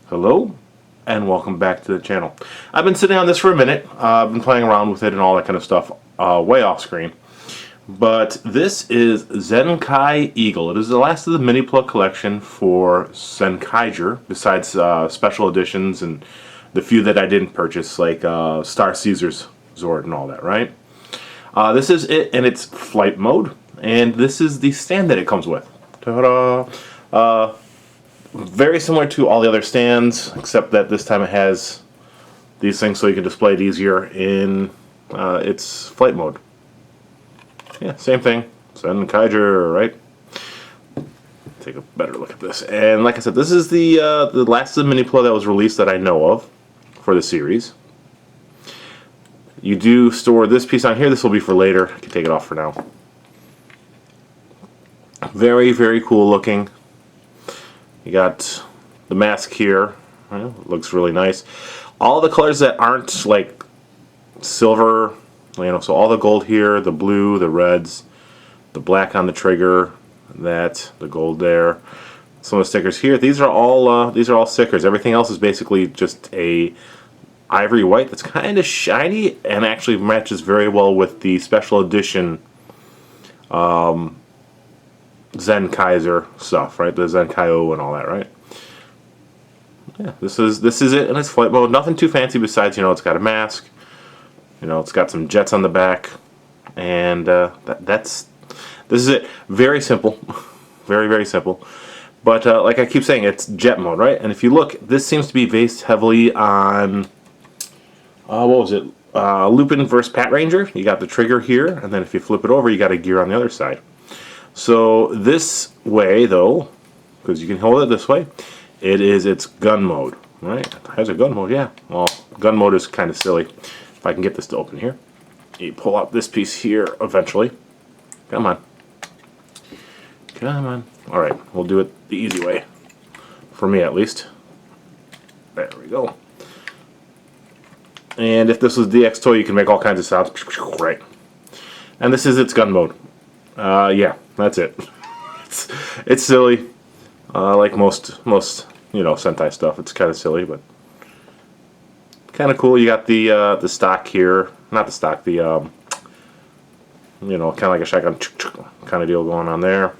Hello and welcome back to the channel. I've been sitting on this for a minute. I've been playing around with it and all that kind of stuff way off screen. But this is Zenkai Eagle. It is the last of the mini plug collection for Zenkaiger, besides special editions and the few that I didn't purchase, like Star Caesar's Zord and all that, right? This is it in its flight mode, and this is the stand that it comes with. Ta-da! Very similar to all the other stands, except that this time it has these things so you can display it easier in its flight mode. Yeah, same thing. Zenkaiger, right? Take a better look at this. And like I said, this is the last of the mini plug that was released that I know of for the series. You do store this piece on here. This will be for later. I can take it off for now. Very, very cool looking. You got the mask here. It looks really nice. All the colors that aren't like silver, so all the gold here, the blue, the reds, the black on the trigger, the gold there. Some of the stickers here. These are all stickers. Everything else is basically just a ivory white that's kind of shiny and actually matches very well with the special edition Zenkaiger stuff, right? The Zenkaiger and all that, right? Yeah, this is it in its flight mode. Nothing too fancy besides, it's got a mask. It's got some jets on the back, and this is it. Very simple, very, very simple. But like I keep saying, it's jet mode, right? And if you look, this seems to be based heavily on what was it? Lupin vs. Pat Ranger. You got the trigger here, and then if you flip it over, you got a gear on the other side. So this way, though, because you can hold it this way, it's gun mode, right? Has a gun mode, yeah. Well, gun mode is kind of silly. If I can get this to open here, you pull out this piece here eventually. Come on, come on. All right, we'll do it the easy way, for me at least. There we go. And if this was DX toy, you can make all kinds of sounds, right? And this is its gun mode. Yeah, that's it. It's silly, like most Sentai stuff. It's kind of silly, but kind of cool. You got the stock here, not the stock, the kind of like a shotgun kind of deal going on there.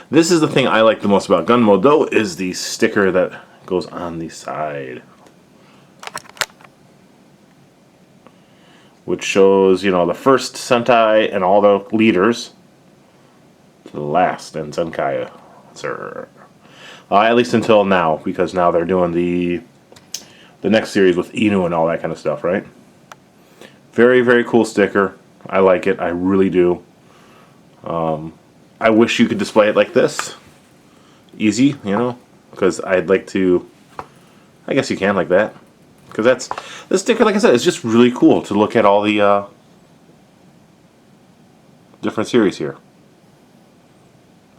This is the thing I like the most about gun mode, though, is the sticker that goes on the side, which shows, the first Sentai and all the leaders to the last in Zenkaiger, sir. At least until now, because now they're doing the next series with Inu and all that kind of stuff, right? Very, very cool sticker. I like it. I really do. I wish you could display it like this. Easy, because I'd like to... I guess you can like that. Because this sticker, like I said, is just really cool to look at all the different series here.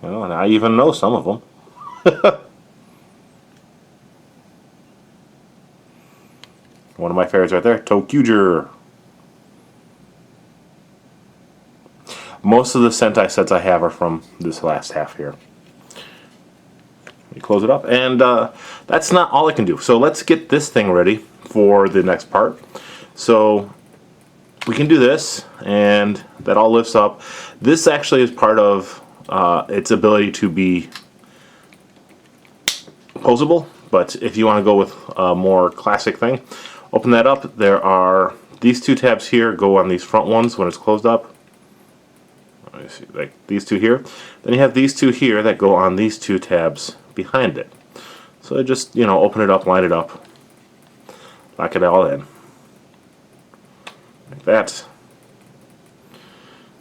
And I even know some of them. One of my favorites right there, Tokuger. Most of the Sentai sets I have are from this last half here. You close it up, and that's not all I can do. So let's get this thing ready for the next part. So we can do this, and that all lifts up. This actually is part of its ability to be posable, but if you want to go with a more classic thing, open that up. There are these two tabs here, go on these front ones when it's closed up. Let me see, like these two here. Then you have these two here that go on these two tabs behind it. So just, open it up, line it up, lock it all in. Like that.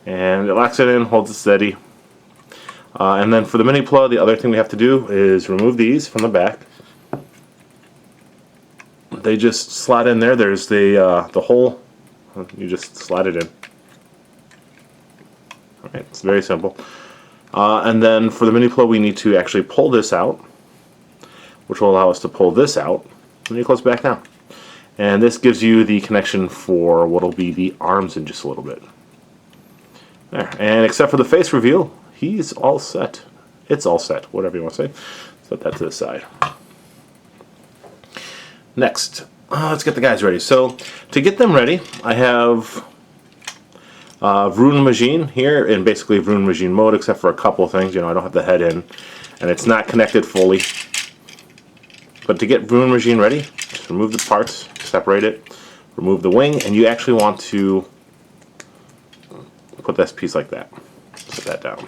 And it locks it in, holds it steady. And then for the mini plug, the other thing we have to do is remove these from the back. They just slot in there. There's the hole. You just slide it in. Alright, it's very simple. And then for the mini plug, we need to actually pull this out, which will allow us to pull this out. And you close it back down. And this gives you the connection for what will be the arms in just a little bit. There. And except for the face reveal, he's all set. It's all set, whatever you want to say. Set that to the side. Next, let's get the guys ready. So to get them ready, I have Rune Machine here in basically Rune Machine mode, except for a couple things. You know, I don't have the head in, and it's not connected fully. But to get Rune Machine ready, just remove the parts, separate it, remove the wing, and you actually want to put this piece like that. Set that down.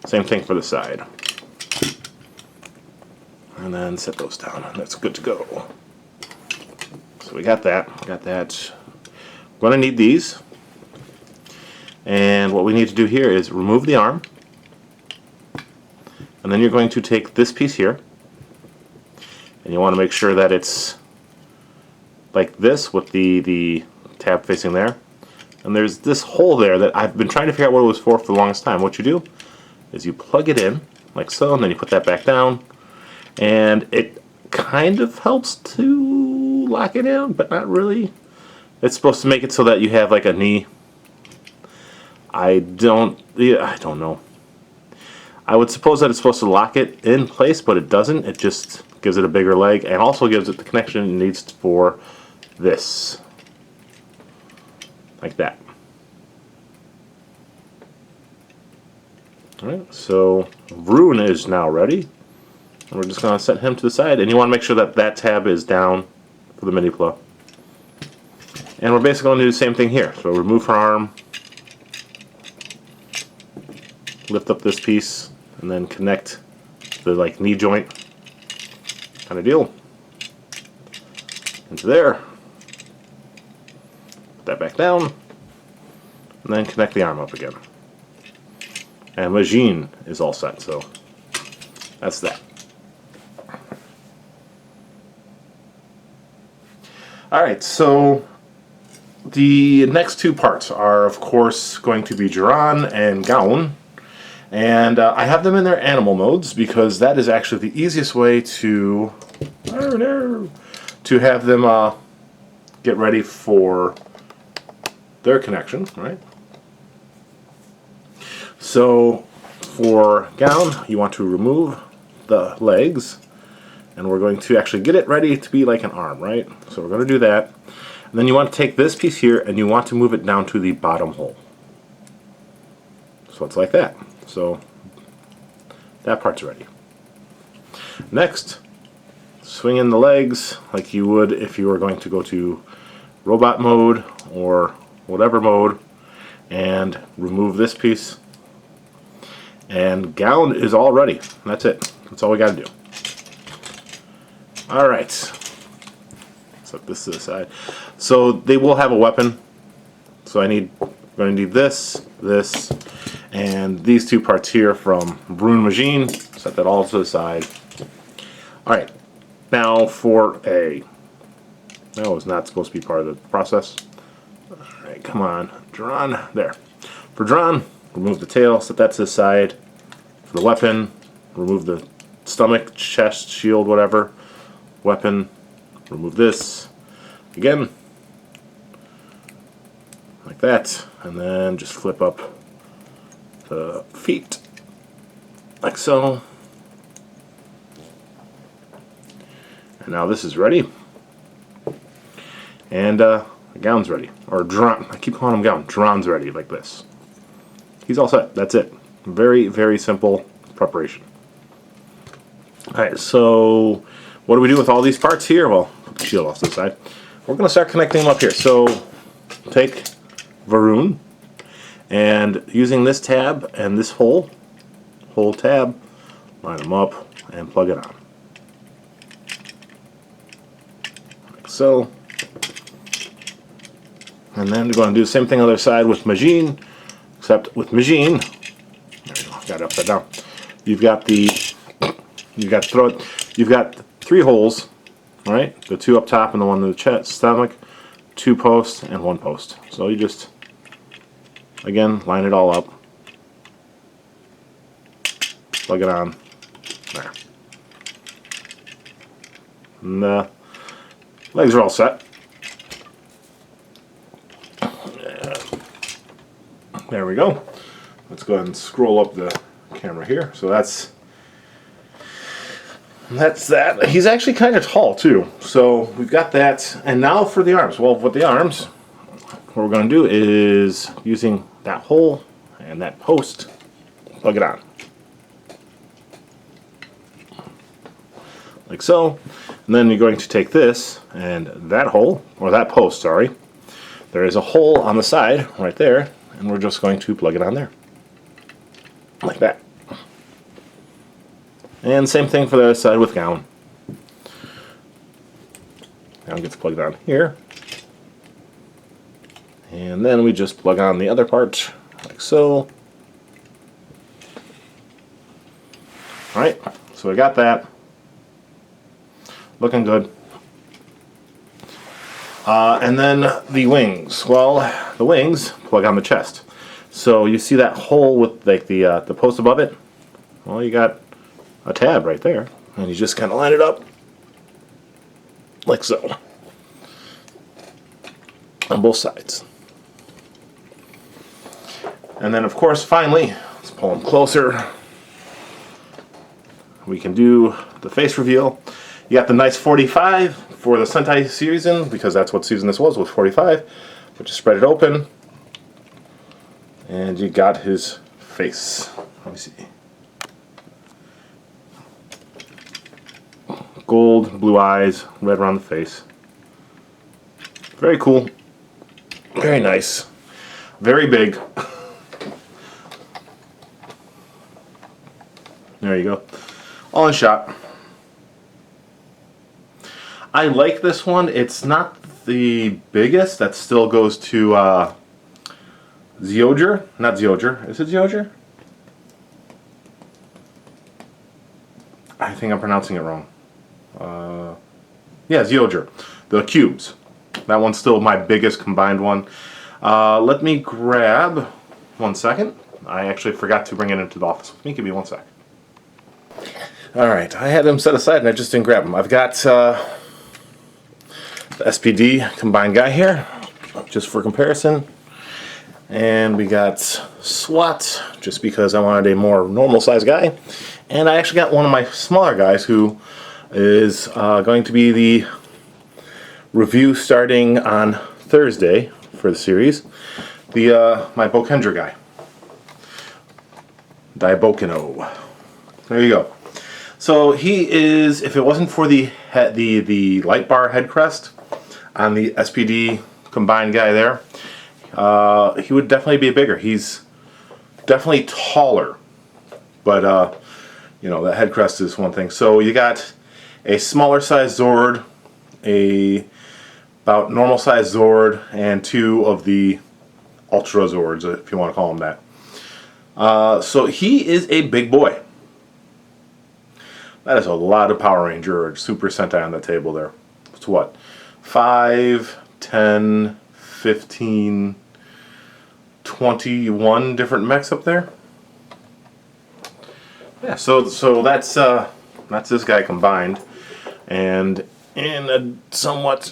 Same thing for the side. And then set those down, and that's good to go. So we got that. We're going to need these. And what we need to do here is remove the arm. And then you're going to take this piece here. And you want to make sure that it's like this with the tab facing there. And there's this hole there that I've been trying to figure out what it was for the longest time. What you do is you plug it in like so, and then you put that back down. And it kind of helps to lock it in, but not really. It's supposed to make it so that you have like a knee. I don't know. I would suppose that it's supposed to lock it in place, but it doesn't. It just gives it a bigger leg and also gives it the connection it needs for this. Like that. Alright, so Rune is now ready. And we're just going to set him to the side. And you want to make sure that that tab is down for the mini plow. And we're basically going to do the same thing here. So remove her arm. Lift up this piece. And then connect the like knee joint kind of deal into there. Put that back down. And then connect the arm up again. And Machine is all set. So that's that. Alright, so the next two parts are, of course, going to be Jiran and Gaun. And I have them in their animal modes because that is actually the easiest way to have them get ready for their connection, right? So for Gaun, you want to remove the legs. And we're going to actually get it ready to be like an arm, right? So we're going to do that. And then you want to take this piece here and you want to move it down to the bottom hole. So it's like that. So that part's ready. Next, swing in the legs like you would if you were going to go to robot mode or whatever mode and remove this piece. And Gaun is all ready. That's it. That's all we got to do. Alright, set this to the side. So they will have a weapon. So I'm going to need this, and these two parts here from Rune Machine. Set that all to the side. Alright, now for that was not supposed to be part of the process. Alright, come on, Jiran, there. For Jiran, remove the tail, set that to the side. For the weapon, remove the stomach, chest, shield, whatever. Weapon, remove this again like that, and then just flip up the feet like so. And now this is ready, and the Gaun's ready, or Jiran. I keep calling him Gaun. Jiran's ready like this. He's all set. That's it. Very, very simple preparation. Alright, so what do we do with all these parts here? Well, put the shield off to the side. We're going to start connecting them up here. So take Varun, and using this tab and this whole tab, line them up and plug it on. Like so. And then we're going to do the same thing on the other side with Machine, except with Machine, there you go, got it upside down. You've got three holes, right? The two up top and the one in the chest, stomach, two posts and one post. So you just, again, line it all up, plug it on, there. And the legs are all set. There we go. Let's go ahead and scroll up the camera here. So that's That's that. He's actually kind of tall too. So we've got that. And now for the arms. Well, with the arms, what we're going to do is using that hole and that post, plug it on. Like so. And then you're going to take this and that hole, or that post, sorry. There is a hole on the side right there, and we're just going to plug it on there. Like that. And same thing for the other side with gown. Gown gets plugged on here. And then we just plug on the other part, like so. Alright, so we got that. Looking good. And then the wings. Well, the wings plug on the chest. So you see that hole with like the post above it? Well, you got a tab right there, and you just kind of line it up like so on both sides. And then, of course, finally, let's pull them closer. We can do the face reveal. You got the nice 45 for the Sentai season, because that's what season this was 45. But just spread it open, and you got his face. Let me see. Gold, blue eyes, red around the face. Very cool. Very nice. Very big. There you go. All in shot. I like this one. It's not the biggest. That still goes to Zenkaiger. Not Zenkaiger. Is it Zenkaiger? I think I'm pronouncing it wrong. Yeah, Zenkaiger. The cubes. That one's still my biggest combined one. Let me grab 1 second. I actually forgot to bring it into the office with me. Give me 1 sec. Alright, I had them set aside and I just didn't grab them. I've got the SPD combined guy here, just for comparison. And we got SWAT, just because I wanted a more normal sized guy. And I actually got one of my smaller guys who is going to be the review starting on Thursday for the series. My Bokendra guy. Daibokino. There you go. So he is, if it wasn't for the light bar head crest on the SPD combined guy there, he would definitely be bigger. He's definitely taller, but you know, the head crest is one thing. So you got a smaller size Zord, about normal size Zord, and 2 of the Ultra Zords, if you want to call them that. So he is a big boy. That is a lot of Power Ranger or Super Sentai on the table there. It's what? 5, 10, 15, 21 different mechs up there. Yeah, so that's this guy combined, and in a somewhat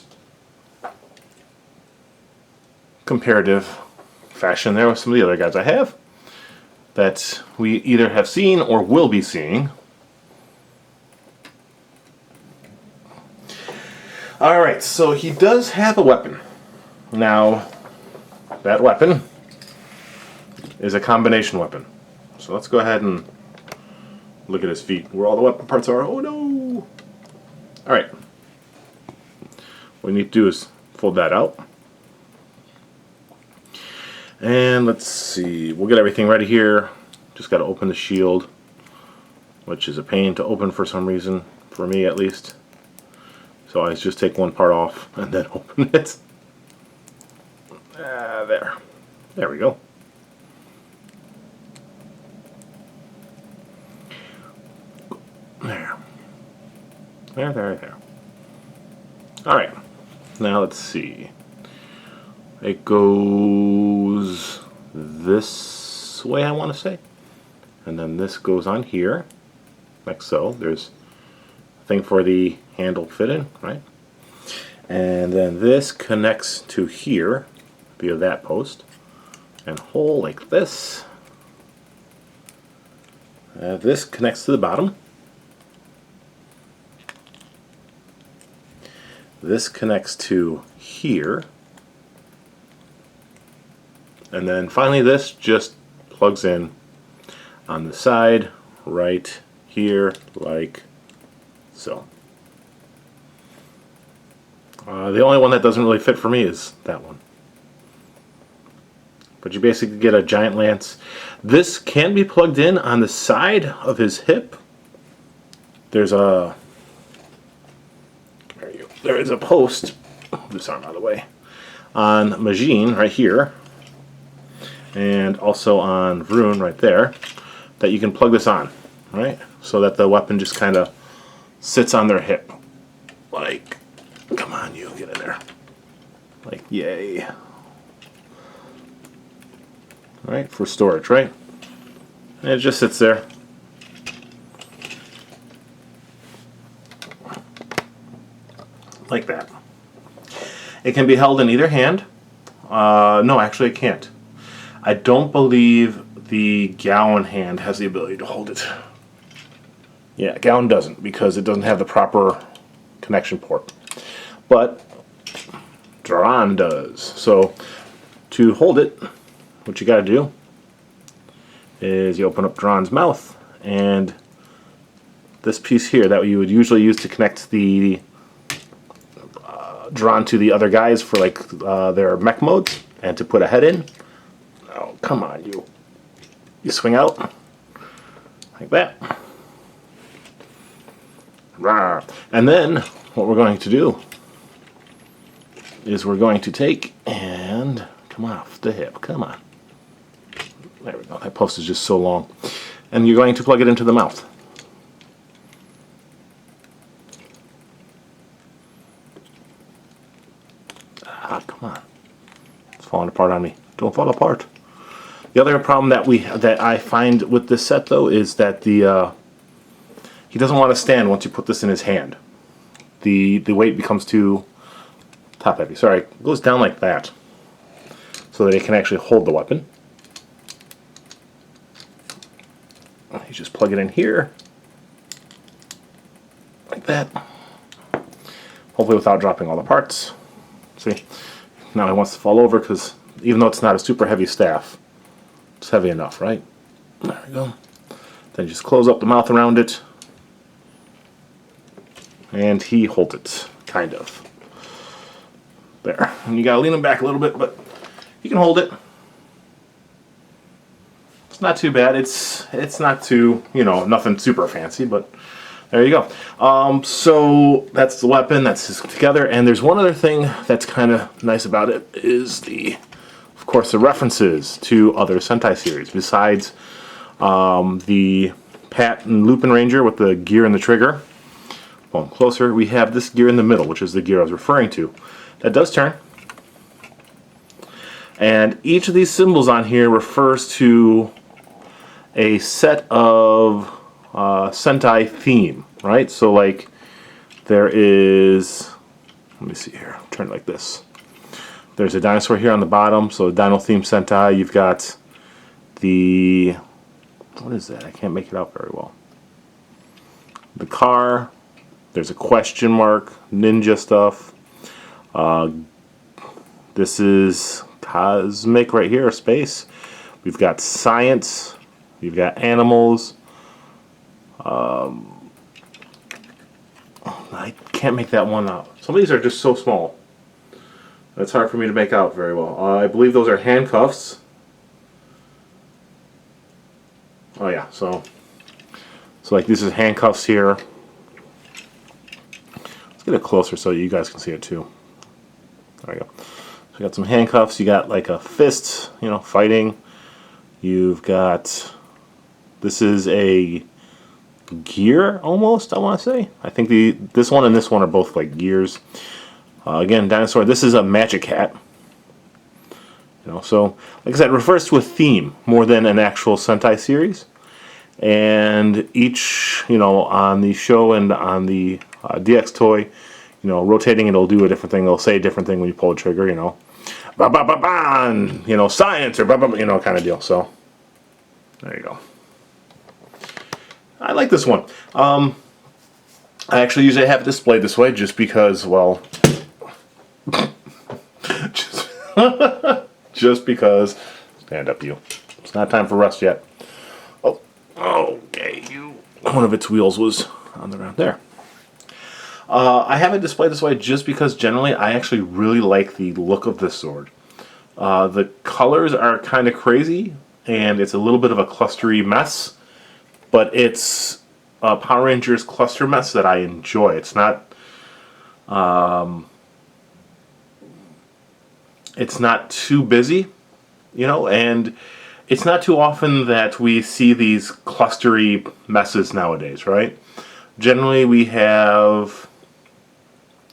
comparative fashion there with some of the other guys I have that we either have seen or will be seeing. Alright, so he does have a weapon. Now, that weapon is a combination weapon. So let's go ahead and look at his feet, where all the weapon parts are. Oh no! Alright. What we need to do is fold that out. And let's see, we'll get everything ready here. Just got to open the shield, which is a pain to open for some reason, for me at least. So I just take one part off and then open it. There. There we go. There. There. Alright. Now let's see. It goes this way, I want to say. And then this goes on here, like so. There's a thing for the handle fit in, right? And then this connects to here via that post. And hole like this. This connects to the bottom. This connects to here. And then finally this just plugs in on the side right here like so. The only one that doesn't really fit for me is that one. But you basically get a giant lance. This can be plugged in on the side of his hip. There is a post, move this arm out of the way, on Majin right here, and also on Rune right there, that you can plug this on, right? So that the weapon just kind of sits on their hip. Like, come on, you, get in there. Like, yay. Right, for storage, right? And it just sits there. Like that. It can be held in either hand. No, actually it can't. I don't believe the Gowan hand has the ability to hold it. Yeah, Gowan doesn't, because it doesn't have the proper connection port. But Duran does. So to hold it, what you got to do is you open up Duran's mouth, and this piece here that you would usually use to connect the Duran to the other guys for like their mech modes and to put a head in. Oh, come on, you swing out like that. And then what we're going to do is we're going to take and come off the hip. Come on. There we go. That post is just so long. And you're going to plug it into the mouth. Ah, come on. It's falling apart on me. Don't fall apart. The other problem that I find with this set, though, is that he doesn't want to stand once you put this in his hand. The weight becomes too top heavy. Sorry, it goes down like that, so that he can actually hold the weapon. You just plug it in here, like that. Hopefully without dropping all the parts. See, now he wants to fall over because even though it's not a super heavy staff, it's heavy enough, right? There we go. Then just close up the mouth around it, and he holds it, kind of. There. And you gotta lean him back a little bit, but you can hold it. It's not too bad. It's not too, nothing super fancy, but there you go. So that's the weapon. That's together. And there's one other thing that's kind of nice about it is of course, the references to other Sentai series. Besides the Pat and Lupin Ranger with the gear and the trigger. Well, closer, we have this gear in the middle, which is the gear I was referring to. That does turn. And each of these symbols on here refers to a set of Sentai theme, right? So like there is, let me see here, turn it like this. There's a dinosaur here on the bottom, so Dino Theme Sentai. You've got the, what is that? I can't make it out very well. The car, there's a question mark, ninja stuff. This is cosmic right here, space. We've got science. We've got animals. I can't make that one out. Some of these are just so small. It's hard for me to make out very well. I believe those are handcuffs. Oh yeah, so like this is handcuffs here. Let's get it closer so you guys can see it too. There we go. So you got some handcuffs. You got like a fist, fighting. You've got, this is a gear almost, I want to say. I think this one and this one are both like gears. Again, dinosaur. This is a magic hat. So like I said, it refers to a theme more than an actual Sentai series. And each, on the show and on the DX toy, rotating it'll do a different thing. It'll say a different thing when you pull the trigger. Ba ba ba ba, and, science or ba ba, kind of deal. So there you go. I like this one. I actually usually have it displayed this way just because, well, just because. Stand up, you. It's not time for rest yet. Oh, okay, you. One of its wheels was on the ground there. I have it displayed this way just because generally I actually really like the look of this sword. The colors are kind of crazy, and it's a little bit of a clustery mess, but it's a Power Rangers cluster mess that I enjoy. It's not too busy, you know, and it's not too often that we see these clustery messes nowadays, right? Generally we have,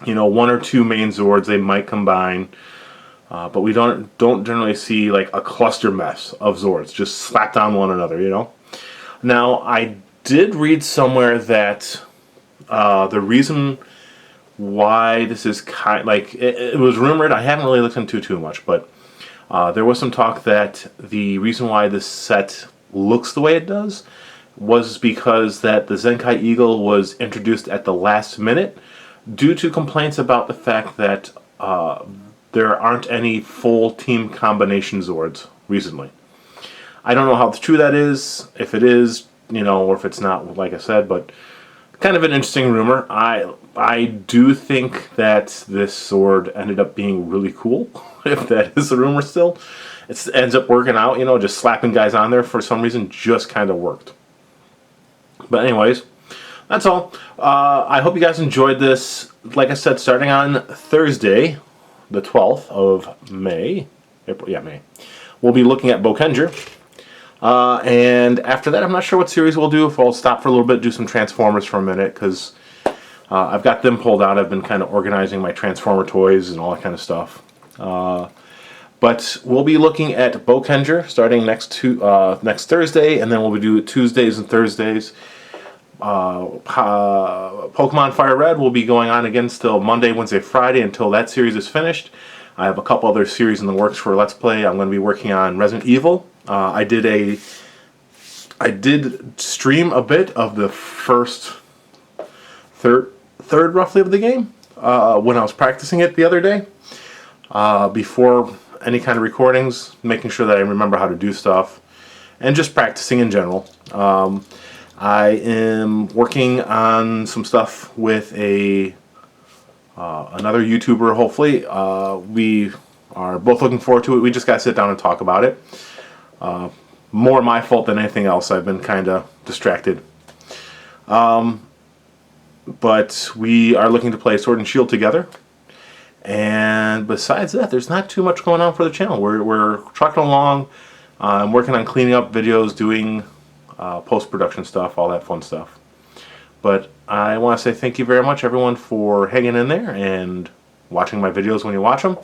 you know, one or two main Zords they might combine, but we don't generally see like a cluster mess of Zords just slapped on one another, you know. Now I did read somewhere that the reason why this is it was rumored. I haven't really looked into it too much, but there was some talk that the reason why this set looks the way it does was because that the Zenkai Eagle was introduced at the last minute due to complaints about the fact that there aren't any full team combination Zords recently. I don't know how true that is, if it is, you know, or if it's not, like I said, but kind of an interesting rumor. I do think that this sword ended up being really cool, if that is the rumor still. It ends up working out, you know, just slapping guys on there for some reason just kind of worked. But anyways, that's all. I hope you guys enjoyed this. Like I said, starting on Thursday, the 12th of May, May, we'll be looking at Bokenger. And after that, I'm not sure what series we'll do. If I'll stop for a little bit, do some Transformers for a minute, because I've got them pulled out. I've been kind of organizing my Transformer toys and all that kind of stuff. But we'll be looking at Bokenger starting next Thursday, and then we'll do Tuesdays and Thursdays. Pokemon Fire Red will be going on again still Monday, Wednesday, Friday until that series is finished. I have a couple other series in the works for Let's Play. I'm going to be working on Resident Evil. I did stream a bit of the third roughly of the game when I was practicing it the other day before any kind of recordings, making sure that I remember how to do stuff and just practicing in general. I am working on some stuff with another YouTuber, hopefully. We are both looking forward to it. We just got to sit down and talk about it. More my fault than anything else. I've been kind of distracted. But we are looking to play Sword and Shield together. And besides that, there's not too much going on for the channel. We're trucking along. I'm working on cleaning up videos, doing post-production stuff, all that fun stuff. But I want to say thank you very much, everyone, for hanging in there and watching my videos when you watch them.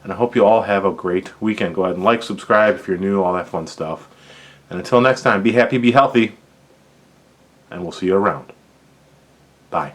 And I hope you all have a great weekend. Go ahead and like, subscribe if you're new, all that fun stuff. And until next time, be happy, be healthy, and we'll see you around. Bye.